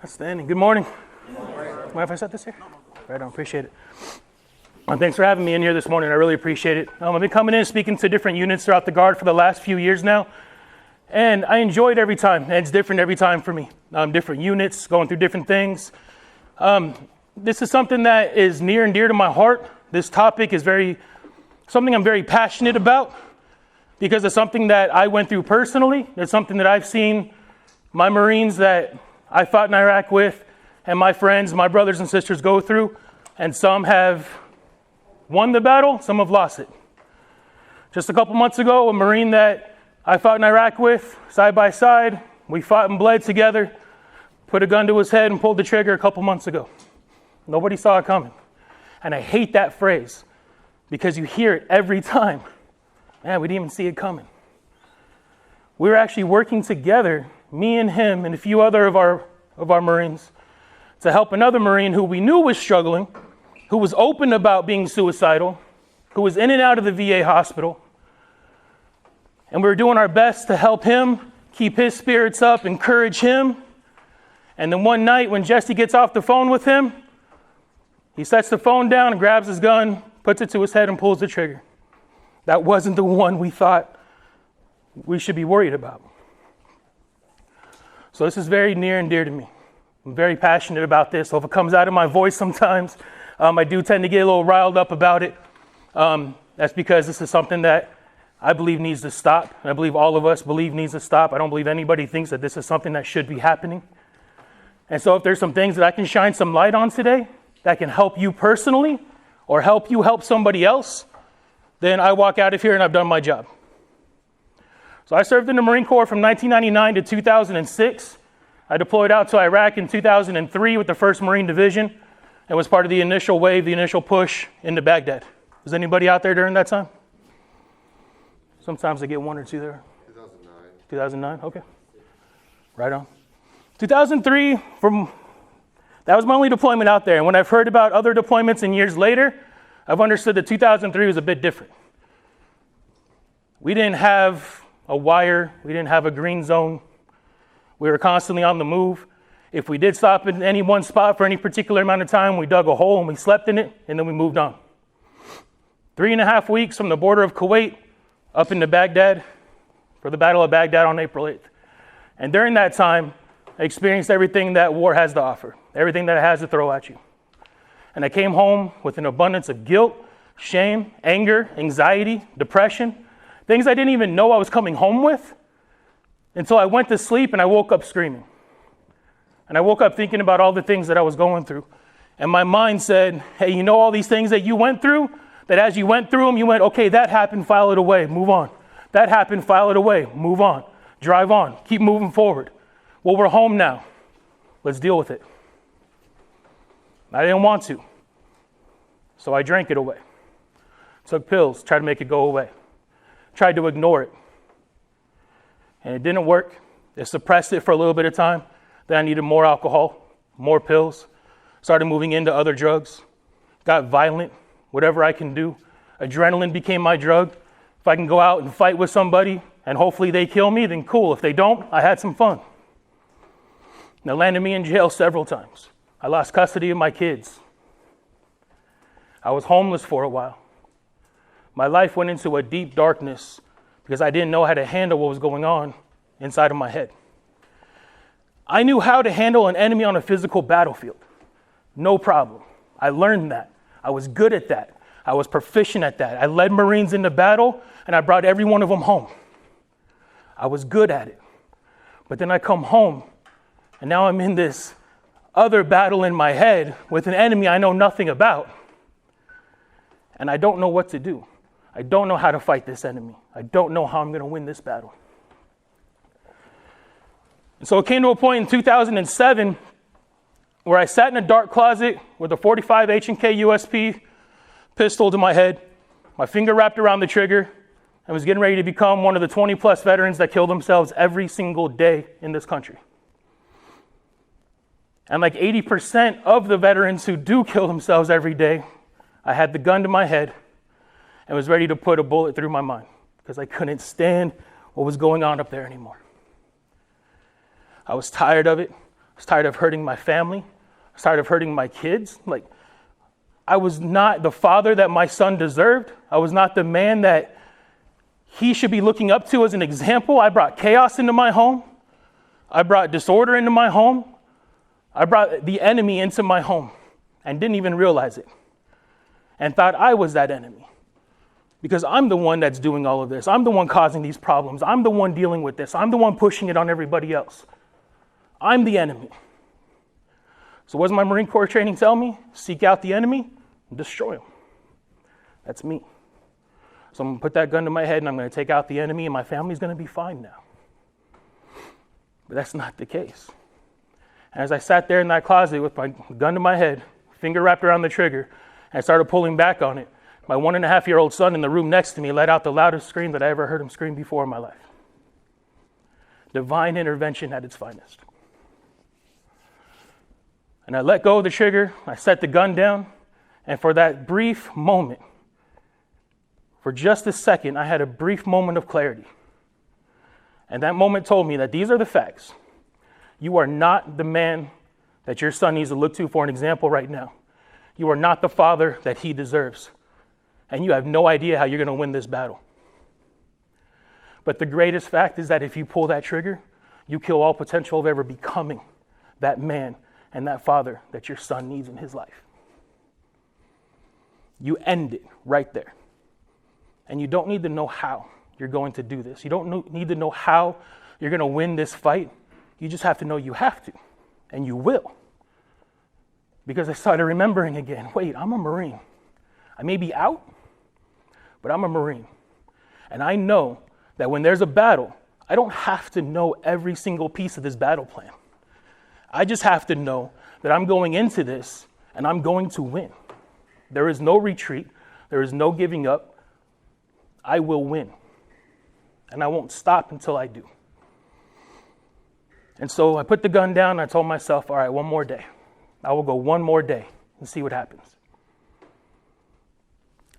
Outstanding. Good morning. Mind if I set this here? Right on. Appreciate it. Thanks for having me in here this morning. I really appreciate it. I've been coming in speaking to different units throughout the Guard for the last few years now, and I enjoy it every time. And it's different every time for me. Different units, going through different things. This is something that is near and dear to my heart. This topic is something I'm very passionate about because it's something that I went through personally. It's something that I've seen my Marines that I fought in Iraq with and my friends, my brothers and sisters go through, and some have won the battle, some have lost it. Just a couple months ago, a Marine that I fought in Iraq with, side by side, we fought and bled together, put a gun to his head and pulled the trigger a couple months ago. Nobody saw it coming. And I hate that phrase because you hear it every time. Man, we didn't even see it coming. We were actually working together, me and him and a few other of our Marines, to help another Marine who we knew was struggling, who was open about being suicidal, who was in and out of the VA hospital. And we were doing our best to help him, keep his spirits up, encourage him. And then one night when Jesse gets off the phone with him, he sets the phone down and grabs his gun, puts it to his head and pulls the trigger. That wasn't the one we thought we should be worried about. So this is very near and dear to me. I'm very passionate about this. So if it comes out of my voice sometimes, I do tend to get a little riled up about it. That's because this is something that I believe needs to stop. And I believe all of us believe needs to stop. I don't believe anybody thinks that this is something that should be happening. And so if there's some things that I can shine some light on today that can help you personally or help you help somebody else, then I walk out of here and I've done my job. So I served in the Marine Corps from 1999 to 2006. I deployed out to Iraq in 2003 with the 1st Marine Division and was part of the initial wave, the initial push into Baghdad. Was anybody out there during that time? Sometimes I get one or two there. 2009. 2009, okay. Right on. 2003, that was my only deployment out there. And when I've heard about other deployments and years later, I've understood that 2003 was a bit different. We didn't have a wire. We didn't have a green zone. We were constantly on the move. If we did stop in any one spot for any particular amount of time, we dug a hole and we slept in it, and then we moved on. 3.5 weeks from the border of Kuwait up into Baghdad for the Battle of Baghdad on April 8th. And during that time, I experienced everything that war has to offer, everything that it has to throw at you. And I came home with an abundance of guilt, shame, anger, anxiety, depression, things I didn't even know I was coming home with until I went to sleep and I woke up screaming. And I woke up thinking about all the things that I was going through. And my mind said, hey, you know all these things that you went through? That as you went through them, you went, okay, that happened, file it away, move on. That happened, file it away, move on. Drive on, keep moving forward. Well, we're home now. Let's deal with it. I didn't want to. So I drank it away. Took pills, tried to make it go away. Tried to ignore it. And it didn't work. It suppressed it for a little bit of time. Then I needed more alcohol, more pills. Started moving into other drugs. Got violent, whatever I can do. Adrenaline became my drug. If I can go out and fight with somebody and hopefully they kill me, then cool. If they don't, I had some fun. And it landed me in jail several times. I lost custody of my kids. I was homeless for a while. My life went into a deep darkness because I didn't know how to handle what was going on inside of my head. I knew how to handle an enemy on a physical battlefield. No problem. I learned that. I was good at that. I was proficient at that. I led Marines into battle and I brought every one of them home. I was good at it. But then I come home and now I'm in this other battle in my head with an enemy I know nothing about. And I don't know what to do. I don't know how to fight this enemy. I don't know how I'm going to win this battle. And so it came to a point in 2007 where I sat in a dark closet with a .45 H&K USP pistol to my head, my finger wrapped around the trigger, and was getting ready to become one of the 20 plus veterans that kill themselves every single day in this country. And like 80% of the veterans who do kill themselves every day, I had the gun to my head and was ready to put a bullet through my mind because I couldn't stand what was going on up there anymore. I was tired of it, was tired of hurting my family. I was tired of hurting my kids. Like, I was not the father that my son deserved. I was not the man that he should be looking up to as an example. I brought chaos into my home. I brought disorder into my home. I brought the enemy into my home and didn't even realize it and thought I was that enemy because I'm the one that's doing all of this. I'm the one causing these problems. I'm the one dealing with this. I'm the one pushing it on everybody else. I'm the enemy. So what does my Marine Corps training tell me? Seek out the enemy and destroy him. That's me. So I'm going to put that gun to my head and I'm going to take out the enemy and my family's going to be fine now. But that's not the case. And as I sat there in that closet with my gun to my head, finger wrapped around the trigger, and I started pulling back on it, my 1.5-year-old son in the room next to me let out the loudest scream that I ever heard him scream before in my life. Divine intervention at its finest. And I let go of the trigger, I set the gun down, and for that brief moment, for just a second, I had a brief moment of clarity. And that moment told me that these are the facts. You are not the man that your son needs to look to for an example right now. You are not the father that he deserves. And you have no idea how you're going to win this battle. But the greatest fact is that if you pull that trigger, you kill all potential of ever becoming that man and that father that your son needs in his life. You end it right there. And you don't need to know how you're going to do this. You don't need to know how you're going to win this fight. You just have to know you have to, and you will. Because I started remembering again, wait, I'm a Marine. I may be out, but I'm a Marine. And I know that when there's a battle, I don't have to know every single piece of this battle plan. I just have to know that I'm going into this and I'm going to win. There is no retreat. There is no giving up. I will win. And I won't stop until I do. And so I put the gun down and I told myself, all right, one more day. I will go one more day and see what happens.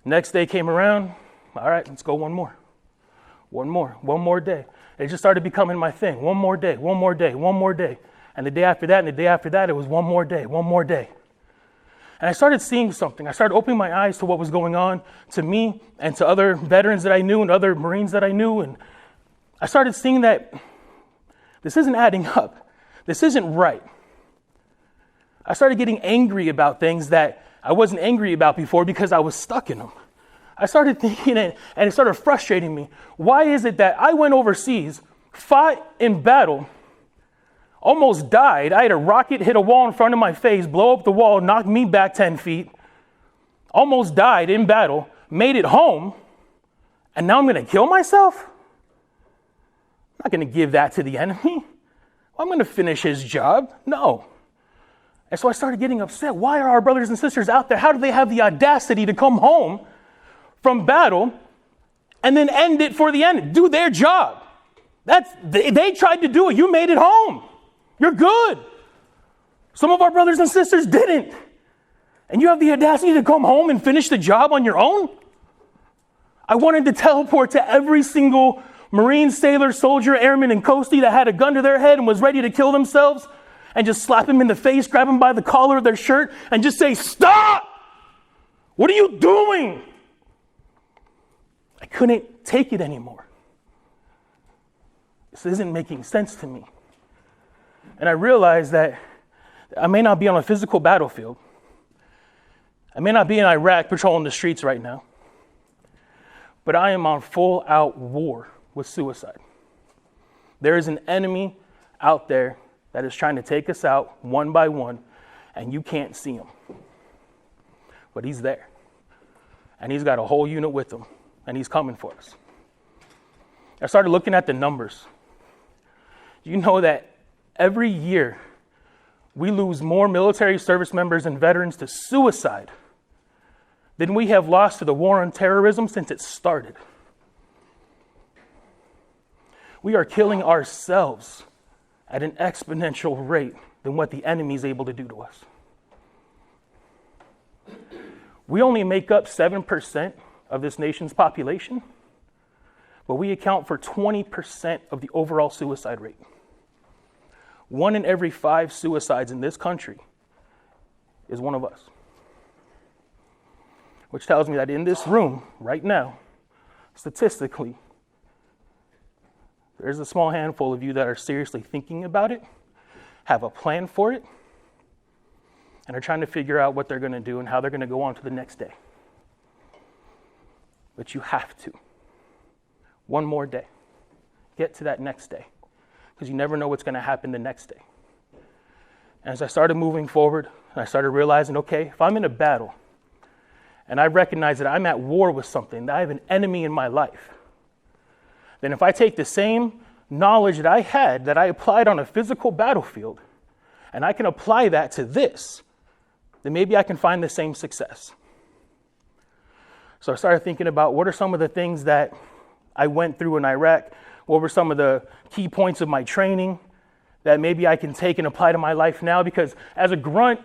Next day came around. All right, let's go one more. One more day. It just started becoming my thing. One more day. And the day after that and the day after that, it was one more day. And I started seeing something. I started opening my eyes to what was going on to me and to other veterans that I knew and other Marines that I knew. And I started seeing that this isn't adding up. This isn't right. I started getting angry about things that I wasn't angry about before because I was stuck in them. I started thinking, and it started frustrating me. Why is it that I went overseas, fought in battle, almost died? I had a rocket hit a wall in front of my face, blow up the wall, knock me back 10 feet, almost died in battle, made it home, and now I'm going to kill myself? I'm not going to give that to the enemy. I'm going to finish his job. No. And so I started getting upset. Why are our brothers and sisters out there? How do they have the audacity to come home from battle and then end it for the end? Do their job. They tried to do it. You made it home. You're good. Some of our brothers and sisters didn't. And you have the audacity to come home and finish the job on your own? I wanted to teleport to every single Marine, sailor, soldier, airman, and coastie that had a gun to their head and was ready to kill themselves and just slap him in the face, grab him by the collar of their shirt, and just say, stop! What are you doing? I couldn't take it anymore. This isn't making sense to me. And I realized that I may not be on a physical battlefield. I may not be in Iraq patrolling the streets right now. But I am on full out war with suicide. There is an enemy out there that is trying to take us out one by one, and you can't see him. But he's there. And he's got a whole unit with him, and he's coming for us. I started looking at the numbers. You know that every year we lose more military service members and veterans to suicide than we have lost to the war on terrorism since it started. We are killing ourselves at an exponential rate than what the enemy is able to do to us. We only make up 7% of this nation's population, but we account for 20% of the overall suicide rate. 1 in every 5 suicides in this country is one of us. Which tells me that in this room right now, statistically, there's a small handful of you that are seriously thinking about it, have a plan for it, and are trying to figure out what they're going to do and how they're going to go on to the next day. But you have to. One more day. Get to that next day. Because you never know what's going to happen the next day. And as I started moving forward, I started realizing, okay, if I'm in a battle, and I recognize that I'm at war with something, that I have an enemy in my life, then if I take the same knowledge that I had, that I applied on a physical battlefield, and I can apply that to this, then maybe I can find the same success. So I started thinking about what are some of the things that I went through in Iraq, what were some of the key points of my training that maybe I can take and apply to my life now, because as a grunt,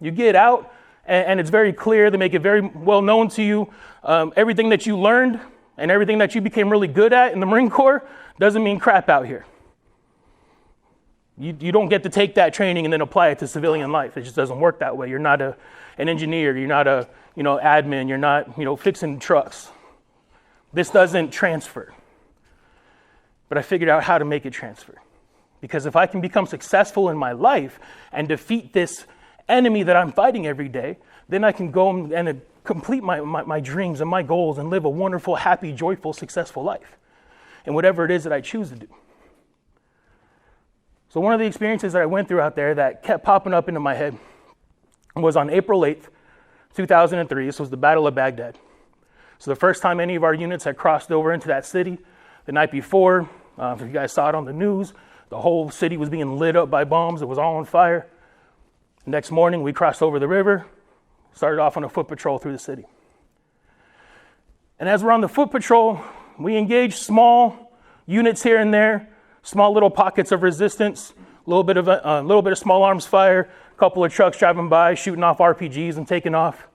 you get out and it's very clear, they make it very well known to you, everything that you learned and everything that you became really good at in the Marine Corps doesn't mean crap out here. You don't get to take that training and then apply it to civilian life. It just doesn't work that way. You're not an engineer. You're not a admin. You're not fixing trucks. This doesn't transfer. But I figured out how to make it transfer. Because if I can become successful in my life and defeat this enemy that I'm fighting every day, then I can go and complete my dreams and my goals and live a wonderful, happy, joyful, successful life. And whatever it is that I choose to do. So one of the experiences that I went through out there that kept popping up into my head was on April 8th, 2003. This was the Battle of Baghdad. So the first time any of our units had crossed over into that city, the night before, if you guys saw it on the news, the whole city was being lit up by bombs. It was all on fire. Next morning, we crossed over the river, started off on a foot patrol through the city. And as we're on the foot patrol, we engaged small units here and there, small little pockets of resistance, a little bit of small arms fire, a couple of trucks driving by, shooting off RPGs and taking off.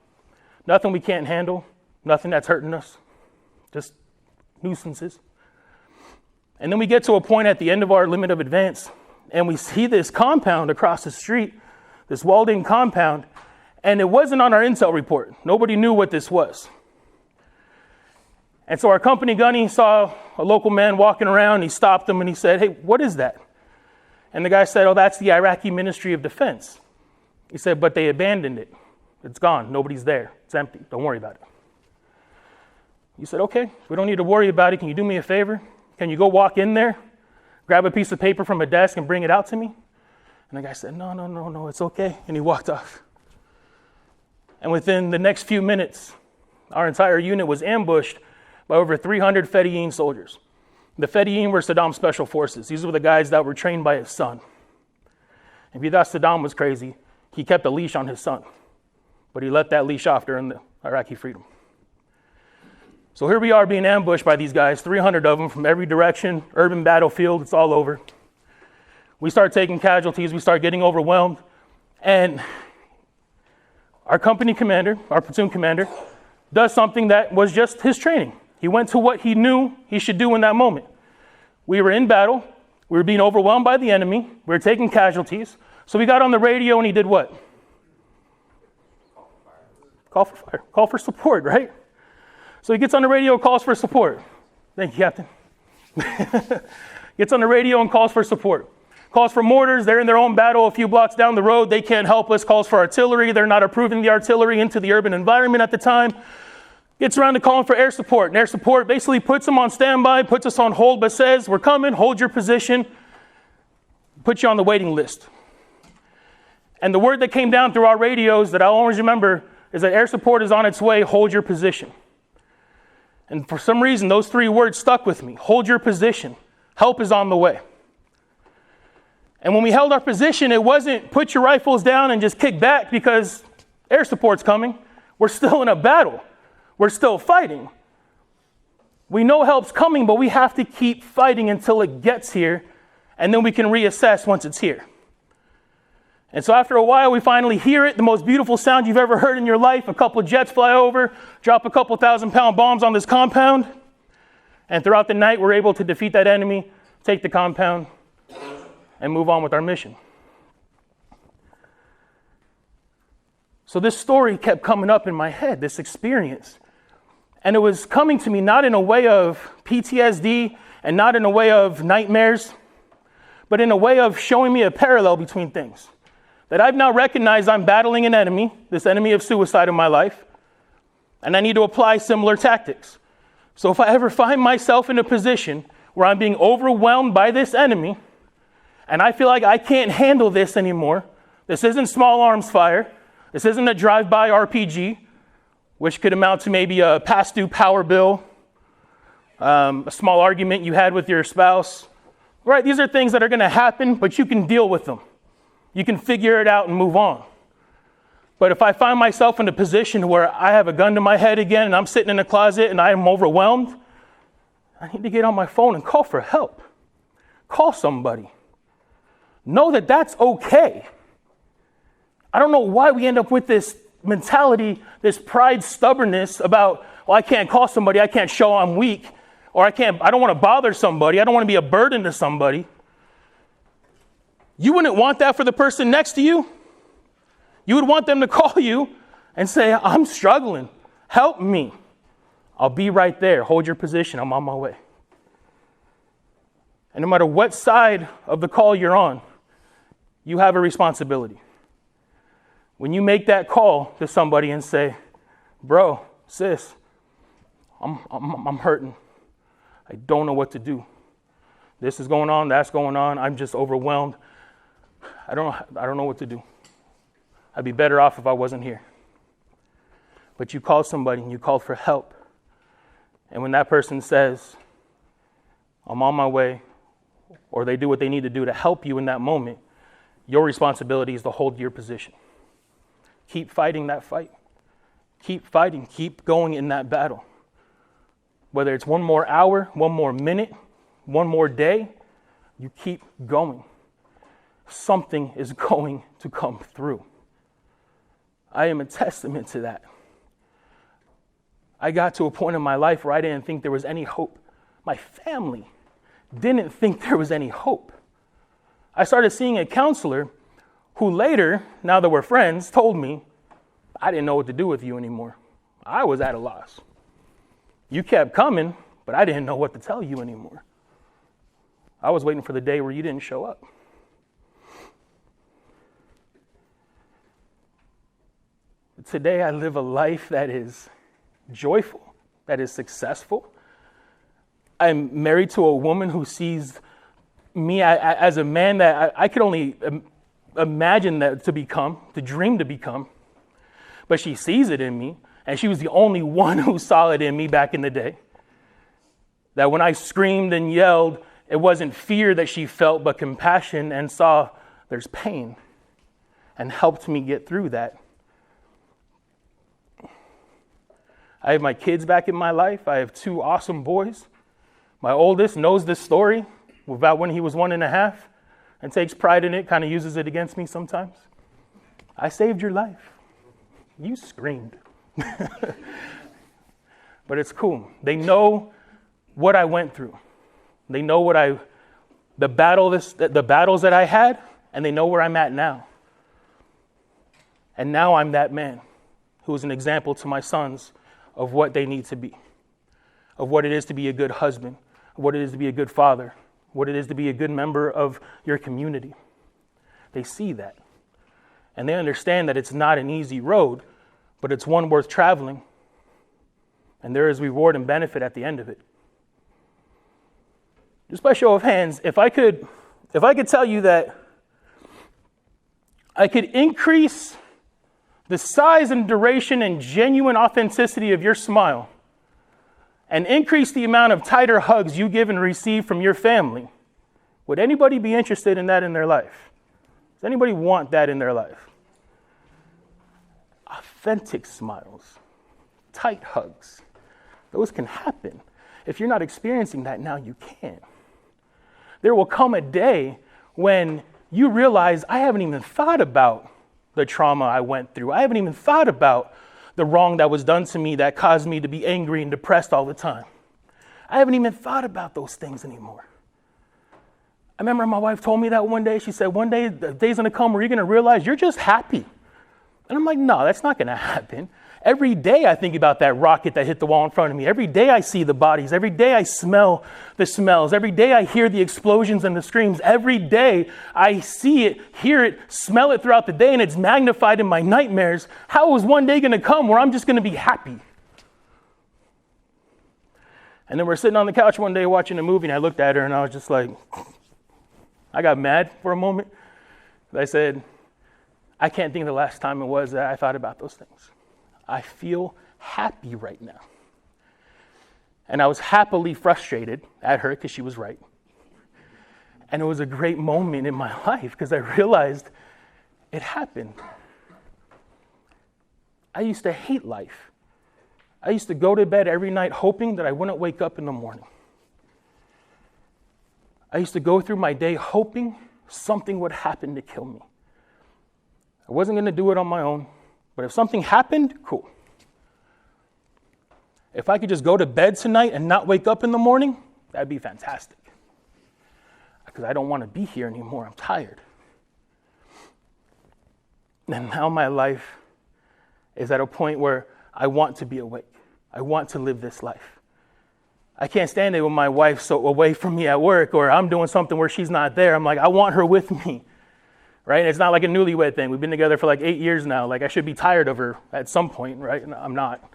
Nothing we can't handle, nothing that's hurting us, just nuisances. And then we get to a point at the end of our limit of advance, and we see this compound across the street, this walled-in compound, and it wasn't on our intel report. Nobody knew what this was. And so our company gunny saw a local man walking around. He stopped him and he said, "Hey, what is that?" And the guy said, "Oh, that's the Iraqi Ministry of Defense." He said, "But they abandoned it. It's gone. Nobody's there. It's empty. Don't worry about it." He said, "Okay, we don't need to worry about it. Can you do me a favor? Can you go walk in there, grab a piece of paper from a desk and bring it out to me?" And the guy said, No, it's okay. And he walked off. And within the next few minutes, our entire unit was ambushed by over 300 Fedayeen soldiers. The Fedayeen were Saddam's special forces. These were the guys that were trained by his son. If you thought Saddam was crazy, he kept a leash on his son. But he let that leash off during the Iraqi freedom. So here we are being ambushed by these guys, 300 of them from every direction, urban battlefield, it's all over. We start taking casualties, we start getting overwhelmed, and our company commander, our platoon commander, does something that was just his training. He went to what he knew he should do in that moment. We were in battle, we were being overwhelmed by the enemy, we were taking casualties, so we got on the radio and he did what? Call for fire, call for support, right? So he gets on the radio, calls for support. Thank you, Captain. Gets on the radio and calls for support. Calls for mortars, they're in their own battle a few blocks down the road, they can't help us. Calls for artillery, they're not approving the artillery into the urban environment at the time. Gets around to calling for air support, and air support basically puts them on standby, puts us on hold, but says, "We're coming, hold your position," put you on the waiting list. And the word that came down through our radios that I'll always remember is that air support is on its way, hold your position. And for some reason, those 3 words stuck with me. Hold your position. Help is on the way. And when we held our position, it wasn't put your rifles down and just kick back because air support's coming. We're still in a battle. We're still fighting. We know help's coming, but we have to keep fighting until it gets here, and then we can reassess once it's here. And so after a while, we finally hear it, the most beautiful sound you've ever heard in your life. A couple of jets fly over, drop a couple 1,000-pound bombs on this compound. And throughout the night, we're able to defeat that enemy, take the compound, and move on with our mission. So this story kept coming up in my head, this experience. And it was coming to me not in a way of PTSD and not in a way of nightmares, but in a way of showing me a parallel between things. That I've now recognized I'm battling an enemy, this enemy of suicide in my life, and I need to apply similar tactics. So if I ever find myself in a position where I'm being overwhelmed by this enemy, and I feel like I can't handle this anymore, this isn't small arms fire, this isn't a drive-by RPG, which could amount to maybe a past due power bill, a small argument you had with your spouse. Right, these are things that are going to happen, but you can deal with them. You can figure it out and move on. But if I find myself in a position where I have a gun to my head again and I'm sitting in a closet and I am overwhelmed, I need to get on my phone and call for help. Call somebody. Know that that's okay. I don't know why we end up with this mentality, this pride, stubbornness about, well, I can't call somebody, I can't show I'm weak, or I don't want to bother somebody, I don't want to be a burden to somebody. You wouldn't want that for the person next to you. You would want them to call you and say, I'm struggling, help me. I'll be right there, hold your position, I'm on my way. And no matter what side of the call you're on, you have a responsibility. When you make that call to somebody and say, bro, sis, I'm hurting. I don't know what to do. This is going on, that's going on. I'm just overwhelmed. I don't know what to do. I'd be better off if I wasn't here. But you call somebody and you call for help. And when that person says, I'm on my way, or they do what they need to do to help you in that moment, your responsibility is to hold your position. Keep fighting that fight. Keep fighting. Keep going in that battle. Whether it's one more hour, one more minute, one more day, you keep going. Something is going to come through. I am a testament to that. I got to a point in my life where I didn't think there was any hope. My family didn't think there was any hope. I started seeing a counselor who later, now that we're friends, told me, I didn't know what to do with you anymore. I was at a loss. You kept coming, but I didn't know what to tell you anymore. I was waiting for the day where you didn't show up. Today I live a life that is joyful, that is successful. I'm married to a woman who sees me as a man that I could only imagine that to dream to become. But she sees it in me, and she was the only one who saw it in me back in the day. That when I screamed and yelled, it wasn't fear that she felt, but compassion, and saw there's pain, and helped me get through that. I have my kids back in my life. I have 2 awesome boys. My oldest knows this story about when he was 1.5 and takes pride in it, kind of uses it against me sometimes. I saved your life. You screamed. But it's cool. They know what I went through. They know the battles that I had, and they know where I'm at now. And now I'm that man who is an example to my sons of what they need to be, of what it is to be a good husband, what it is to be a good father, what it is to be a good member of your community. They see that. And they understand that it's not an easy road, but it's one worth traveling. And there is reward and benefit at the end of it. Just by show of hands, if I could tell you that I could increase the size and duration and genuine authenticity of your smile, and increase the amount of tighter hugs you give and receive from your family, would anybody be interested in that in their life? Does anybody want that in their life? Authentic smiles, tight hugs, those can happen. If you're not experiencing that now, you can. There will come a day when you realize, I haven't even thought about the trauma I went through. I haven't even thought about the wrong that was done to me that caused me to be angry and depressed all the time. I haven't even thought about those things anymore. I remember my wife told me that one day. She said, one day, the day's going to come where you're going to realize you're just happy. And I'm like, no, that's not going to happen. Every day I think about that rocket that hit the wall in front of me. Every day I see the bodies. Every day I smell the smells. Every day I hear the explosions and the screams. Every day I see it, hear it, smell it throughout the day, and it's magnified in my nightmares. How is one day going to come where I'm just going to be happy? And then we're sitting on the couch one day watching a movie, and I looked at her, and I was just like, I got mad for a moment. I said, I can't think of the last time it was that I thought about those things. I feel happy right now. And I was happily frustrated at her because she was right. And it was a great moment in my life because I realized it happened. I used to hate life. I used to go to bed every night hoping that I wouldn't wake up in the morning. I used to go through my day hoping something would happen to kill me. I wasn't going to do it on my own, but if something happened, cool. If I could just go to bed tonight and not wake up in the morning, that'd be fantastic. Because I don't want to be here anymore. I'm tired. And now my life is at a point where I want to be awake. I want to live this life. I can't stand it when my wife's so away from me at work or I'm doing something where she's not there. I'm like, I want her with me. Right? And it's not like a newlywed thing. We've been together for like 8 years now. Like I should be tired of her at some point, right? And I'm not.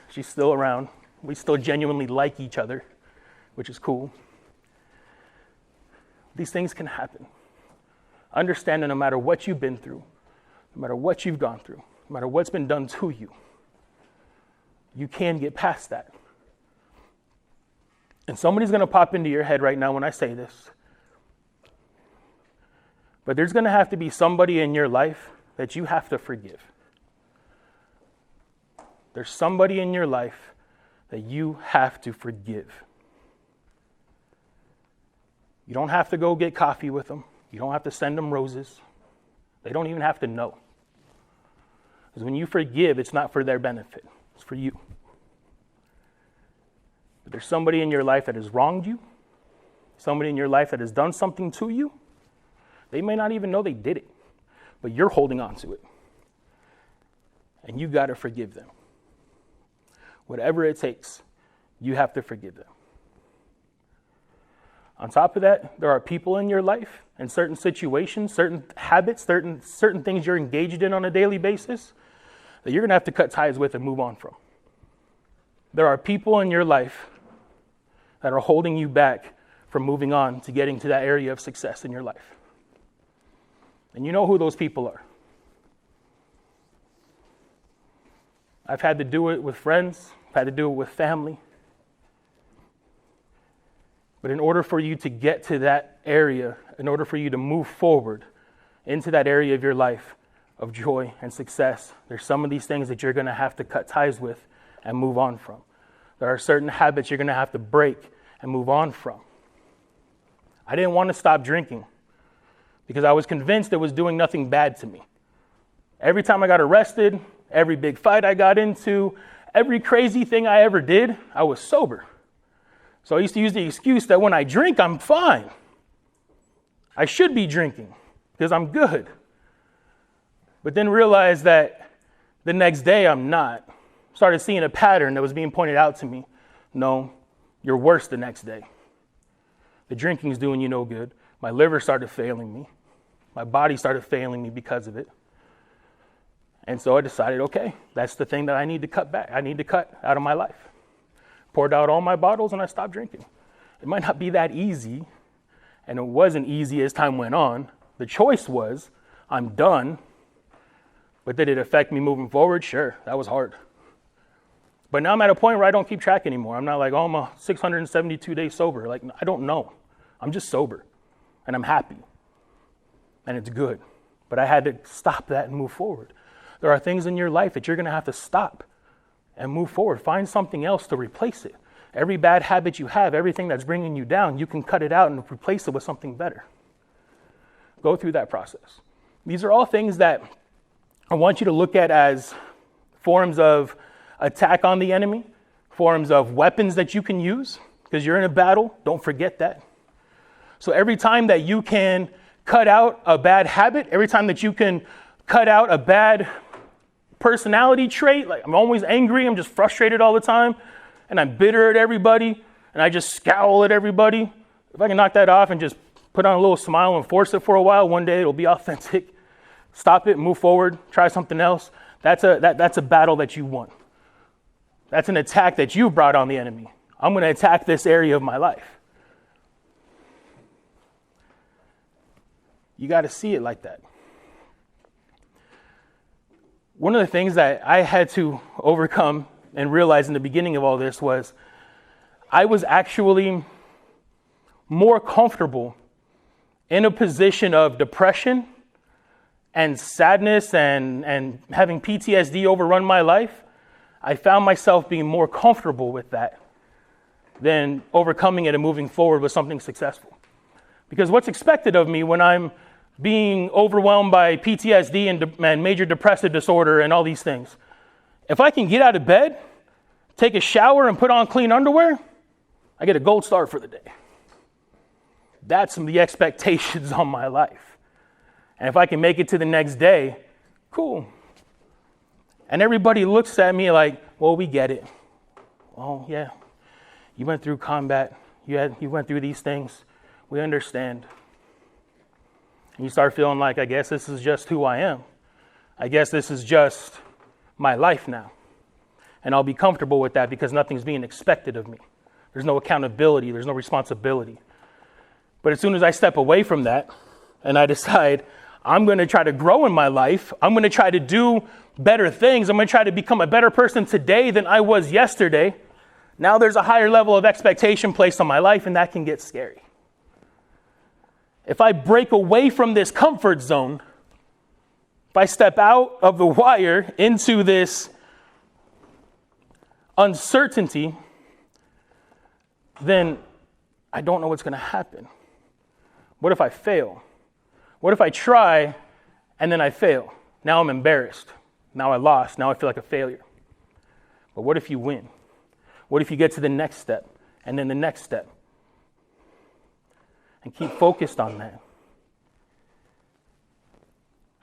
She's still around. We still genuinely like each other, which is cool. These things can happen. Understand that no matter what you've been through, no matter what you've gone through, no matter what's been done to you, you can get past that. And somebody's going to pop into your head right now when I say this. But there's going to have to be somebody in your life that you have to forgive. There's somebody in your life that you have to forgive. You don't have to go get coffee with them. You don't have to send them roses. They don't even have to know. Because when you forgive, it's not for their benefit. It's for you. But there's somebody in your life that has wronged you. Somebody in your life that has done something to you. They may not even know they did it, but you're holding on to it. And you got to forgive them. Whatever it takes, you have to forgive them. On top of that, there are people in your life and certain situations, certain habits, certain things you're engaged in on a daily basis that you're going to have to cut ties with and move on from. There are people in your life that are holding you back from moving on to getting to that area of success in your life. And you know who those people are. I've had to do it with friends. I've had to do it with family. But in order for you to get to that area, in order for you to move forward into that area of your life of joy and success, there's some of these things that you're going to have to cut ties with and move on from. There are certain habits you're going to have to break and move on from. I didn't want to stop drinking because I was convinced it was doing nothing bad to me. Every time I got arrested, every big fight I got into, every crazy thing I ever did, I was sober. So I used to use the excuse that when I drink, I'm fine. I should be drinking because I'm good. But then realized that the next day I'm not. Started seeing a pattern that was being pointed out to me. No, you're worse the next day. The drinking's doing you no good. My liver started failing me. My body started failing me because of it. And so I decided, okay, that's the thing that I need to cut back. I need to cut out of my life. Poured out all my bottles and I stopped drinking. It might not be that easy, and it wasn't easy as time went on. The choice was, I'm done. But did it affect me moving forward? Sure, that was hard. But now I'm at a point where I don't keep track anymore. I'm not like, oh, I'm a 672 days sober. Like, I don't know. I'm just sober, and I'm happy, and it's good. But I had to stop that and move forward. There are things in your life that you're going to have to stop and move forward. Find something else to replace it. Every bad habit you have, everything that's bringing you down, you can cut it out and replace it with something better. Go through that process. These are all things that I want you to look at as forms of attack on the enemy, forms of weapons that you can use, because you're in a battle. Don't forget that. So every time that you can cut out a bad habit, every time that you can cut out a bad personality trait, like I'm always angry, I'm just frustrated all the time, and I'm bitter at everybody, and I just scowl at everybody. If I can knock that off and just put on a little smile and force it for a while, one day it'll be authentic. Stop it, move forward, try something else. That's a battle that you won. That's an attack that you brought on the enemy. I'm going to attack this area of my life. You got to see it like that. One of the things that I had to overcome and realize in the beginning of all this was I was actually more comfortable in a position of depression and sadness and having PTSD overrun my life. I found myself being more comfortable with that than overcoming it and moving forward with something successful. Because what's expected of me when I'm being overwhelmed by PTSD and major depressive disorder and all these things, if I can get out of bed, take a shower, and put on clean underwear, I get a gold star for the day. That's the expectations on my life. And if I can make it to the next day, cool. And everybody looks at me like, well, we get it. Oh, yeah. You went through combat. You went through these things. We understand. And you start feeling like, I guess this is just who I am. I guess this is just my life now. And I'll be comfortable with that because nothing's being expected of me. There's no accountability. There's no responsibility. But as soon as I step away from that and I decide I'm going to try to grow in my life, I'm going to try to do better things, I'm going to try to become a better person today than I was yesterday, now there's a higher level of expectation placed on my life, and that can get scary. If I break away from this comfort zone, if I step out of the wire into this uncertainty, then I don't know what's going to happen. What if I fail? What if I try and then I fail? Now I'm embarrassed. Now I lost. Now I feel like a failure. But what if you win? What if you get to the next step and then the next step? And keep focused on that.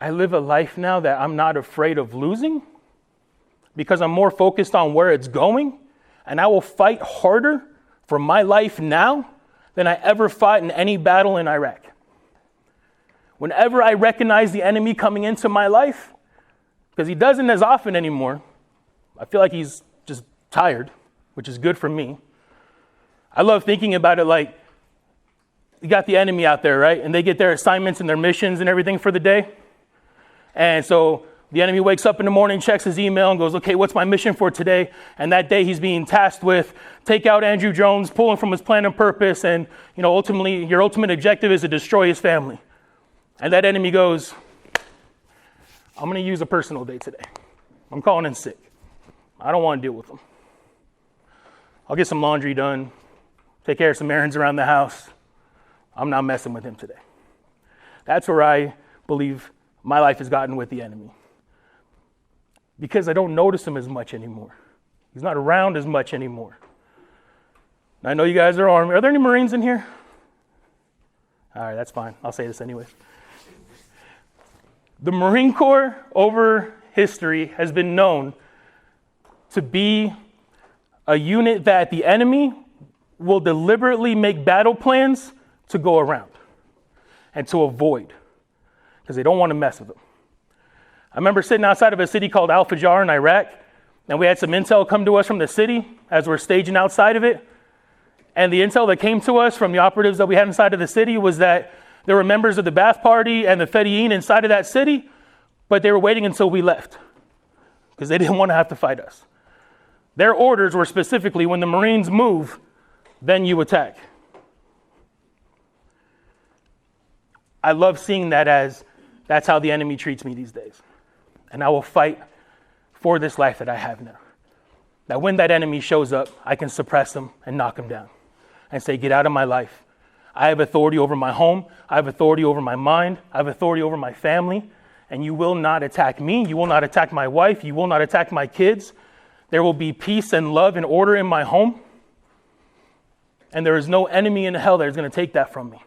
I live a life now that I'm not afraid of losing because I'm more focused on where it's going, and I will fight harder for my life now than I ever fought in any battle in Iraq. Whenever I recognize the enemy coming into my life, because he doesn't as often anymore, I feel like he's just tired, which is good for me. I love thinking about it like, you got the enemy out there, right? And they get their assignments and their missions and everything for the day. And so the enemy wakes up in the morning, checks his email, and goes, okay, what's my mission for today? And that day he's being tasked with take out Andrew Jones, pull him from his plan and purpose, and ultimately your ultimate objective is to destroy his family. And that enemy goes, I'm going to use a personal day today. I'm calling in sick. I don't want to deal with them. I'll get some laundry done, take care of some errands around the house. I'm not messing with him today. That's where I believe my life has gotten with the enemy. Because I don't notice him as much anymore. He's not around as much anymore. I know you guys are Army. Are there any Marines in here? All right, that's fine. I'll say this anyway. The Marine Corps over history has been known to be a unit that the enemy will deliberately make battle plans to go around and to avoid because they don't want to mess with them. I remember sitting outside of a city called Al-Fajar in Iraq, and we had some intel come to us from the city as we're staging outside of it. And the intel that came to us from the operatives that we had inside of the city was that there were members of the Ba'ath Party and the Fedayeen inside of that city, but they were waiting until we left because they didn't want to have to fight us. Their orders were specifically, when the Marines move, then you attack. I love seeing that as that's how the enemy treats me these days. And I will fight for this life that I have now. That when that enemy shows up, I can suppress him and knock him down and say, get out of my life. I have authority over my home. I have authority over my mind. I have authority over my family. And you will not attack me. You will not attack my wife. You will not attack my kids. There will be peace and love and order in my home. And there is no enemy in hell that is going to take that from me.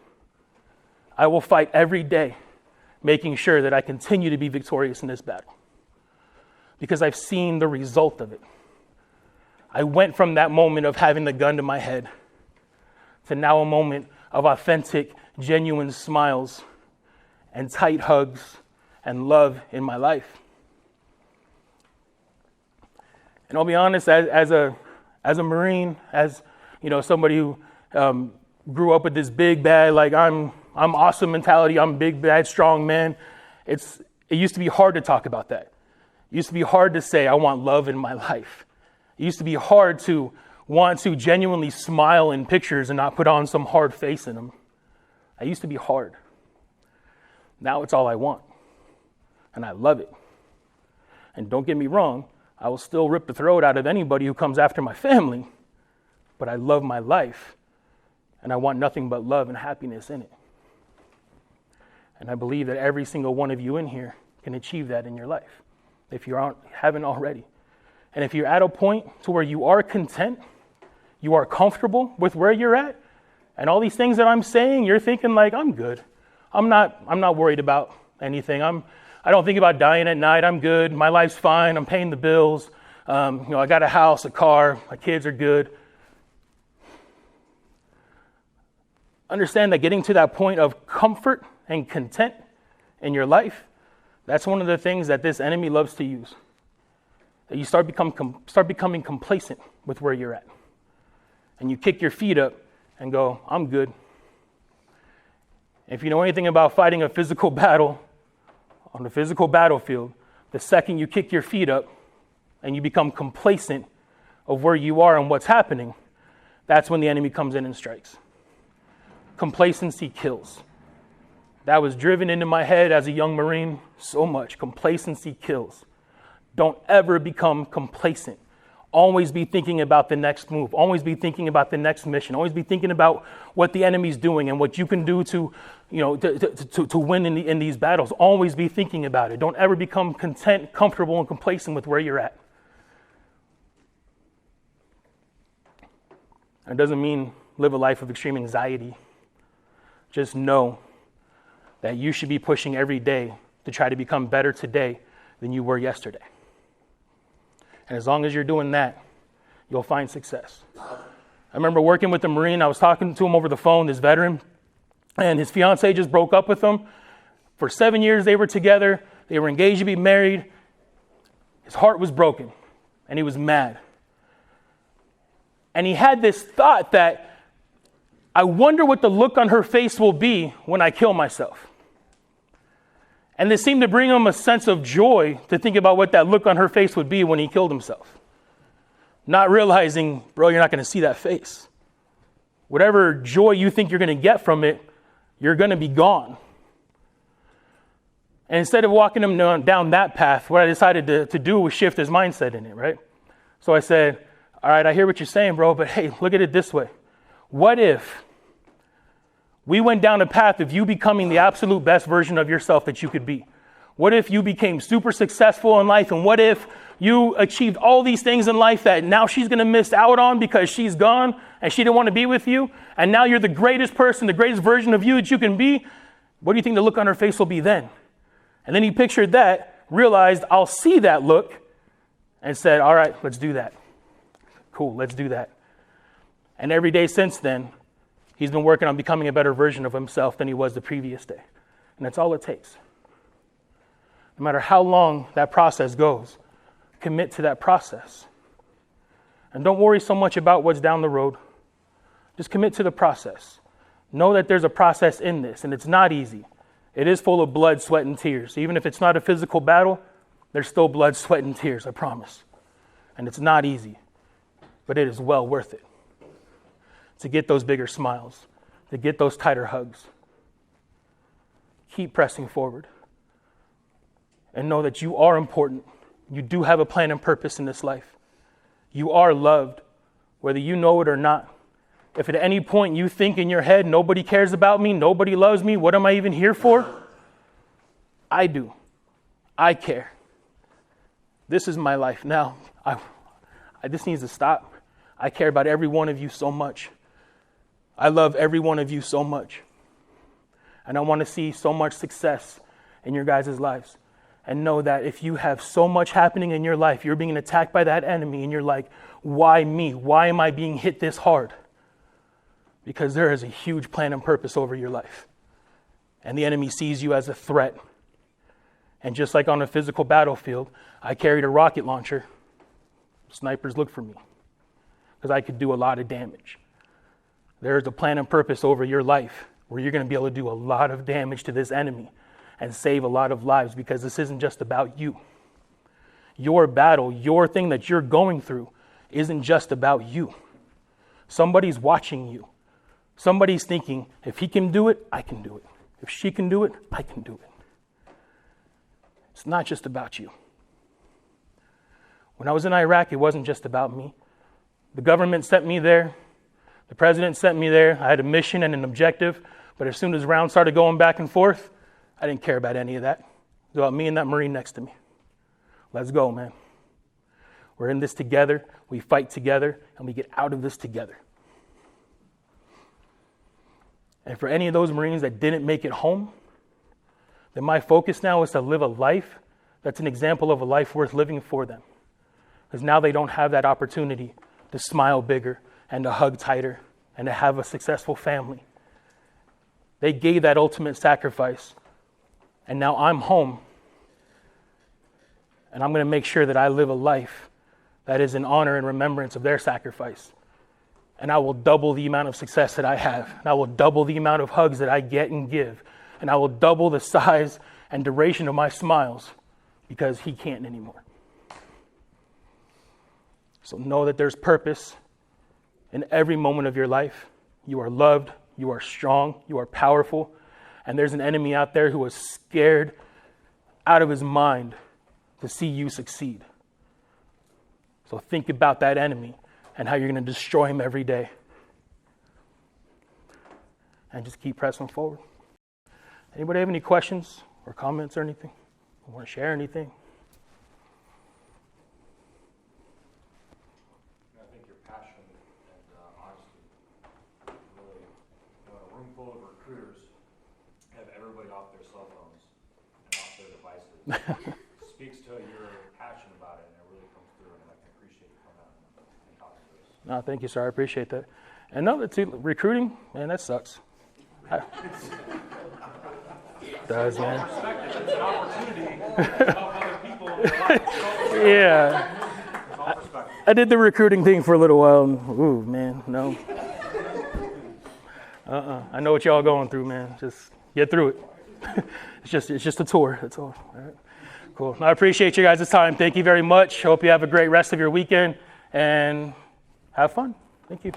I will fight every day, making sure that I continue to be victorious in this battle. Because I've seen the result of it. I went from that moment of having the gun to my head to now a moment of authentic, genuine smiles and tight hugs and love in my life. And I'll be honest, as a Marine, as somebody who grew up with this big bad, like I'm awesome mentality, I'm big bad strong man. It used to be hard to talk about that. It used to be hard to say I want love in my life. It used to be hard to want to genuinely smile in pictures and not put on some hard face in them. It used to be hard. Now it's all I want. And I love it. And don't get me wrong, I will still rip the throat out of anybody who comes after my family. But I love my life. And I want nothing but love and happiness in it. And I believe that every single one of you in here can achieve that in your life, if you haven't already. And if you're at a point to where you are content, you are comfortable with where you're at, and all these things that I'm saying, you're thinking like, I'm good. I'm not worried about anything. I don't think about dying at night. I'm good. My life's fine. I'm paying the bills. I got a house, a car. My kids are good. Understand that getting to that point of comfort and content in your life, that's one of the things that this enemy loves to use. That you start becoming complacent with where you're at. And you kick your feet up and go, I'm good. If you know anything about fighting a physical battle on the physical battlefield, the second you kick your feet up and you become complacent of where you are and what's happening, that's when the enemy comes in and strikes. Complacency kills. That was driven into my head as a young Marine so much. Complacency kills. Don't ever become complacent. Always be thinking about the next move. Always be thinking about the next mission. Always be thinking about what the enemy's doing and what you can do to win in these battles. Always be thinking about it. Don't ever become content, comfortable, and complacent with where you're at. It doesn't mean live a life of extreme anxiety. Just know that you should be pushing every day to try to become better today than you were yesterday. And as long as you're doing that, you'll find success. I remember working with a Marine. I was talking to him over the phone, this veteran, and his fiance just broke up with him. For 7 years they were together. They were engaged to be married. His heart was broken, and he was mad. And he had this thought that, I wonder what the look on her face will be when I kill myself. And this seemed to bring him a sense of joy to think about what that look on her face would be when he killed himself. Not realizing, bro, you're not going to see that face. Whatever joy you think you're going to get from it, you're going to be gone. And instead of walking him down that path, what I decided to do was shift his mindset in it, right? So I said, all right, I hear what you're saying, bro, but hey, look at it this way. What if we went down a path of you becoming the absolute best version of yourself that you could be? What if you became super successful in life? And what if you achieved all these things in life that now she's going to miss out on because she's gone and she didn't want to be with you? And now you're the greatest person, the greatest version of you that you can be. What do you think the look on her face will be then? And then he pictured that, realized I'll see that look, and said, all right, let's do that. Cool, let's do that. And every day since then, he's been working on becoming a better version of himself than he was the previous day. And that's all it takes. No matter how long that process goes, commit to that process. And don't worry so much about what's down the road. Just commit to the process. Know that there's a process in this, and it's not easy. It is full of blood, sweat, and tears. Even if it's not a physical battle, there's still blood, sweat, and tears, I promise. And it's not easy, but it is well worth it. To get those bigger smiles, to get those tighter hugs. Keep pressing forward. And know that you are important. You do have a plan and purpose in this life. You are loved, whether you know it or not. If at any point you think in your head, nobody cares about me, nobody loves me, what am I even here for? I do. I care. This is my life. Now, this needs to stop. I care about every one of you so much. I love every one of you so much. And I want to see so much success in your guys' lives. And know that if you have so much happening in your life, you're being attacked by that enemy, and you're like, why me? Why am I being hit this hard? Because there is a huge plan and purpose over your life. And the enemy sees you as a threat. And just like on a physical battlefield, I carried a rocket launcher. Snipers look for me because I could do a lot of damage. There is a plan and purpose over your life where you're going to be able to do a lot of damage to this enemy and save a lot of lives, because this isn't just about you. Your battle, your thing that you're going through isn't just about you. Somebody's watching you. Somebody's thinking, if he can do it, I can do it. If she can do it, I can do it. It's not just about you. When I was in Iraq, it wasn't just about me. The government sent me there. The president sent me there. I had a mission and an objective. But as soon as rounds started going back and forth, I didn't care about any of that. It was about me and that Marine next to me. Let's go, man. We're in this together. We fight together, and we get out of this together. And for any of those Marines that didn't make it home, then my focus now is to live a life that's an example of a life worth living for them. Because now they don't have that opportunity to smile bigger and to hug tighter and to have a successful family. They gave that ultimate sacrifice. And now I'm home. And I'm going to make sure that I live a life that is in honor and remembrance of their sacrifice. And I will double the amount of success that I have. And I will double the amount of hugs that I get and give. And I will double the size and duration of my smiles, because he can't anymore. So know that there's purpose in every moment of your life. You are loved. You are strong. You are powerful. And there's an enemy out there who is scared out of his mind to see you succeed. So think about that enemy and how you're going to destroy him every day. And just keep pressing forward. Anybody have any questions or comments or anything? Or want to share anything? I think your passion and honesty really, a room full of recruiters have everybody off their cell phones and off their devices. Speaks to your passion about it, and it really comes through, and I can appreciate you coming out and talking to us. No, thank you, sir. I appreciate that. And no, recruiting, man, that sucks. Does, man. It's an opportunity to help other people in their life. Yeah. I did the recruiting thing for a little while. Ooh, man, no. I know what y'all going through, man. Just get through it. It's just a tour. That's all. All right. Cool. I appreciate you guys' time. Thank you very much. Hope you have a great rest of your weekend and have fun. Thank you.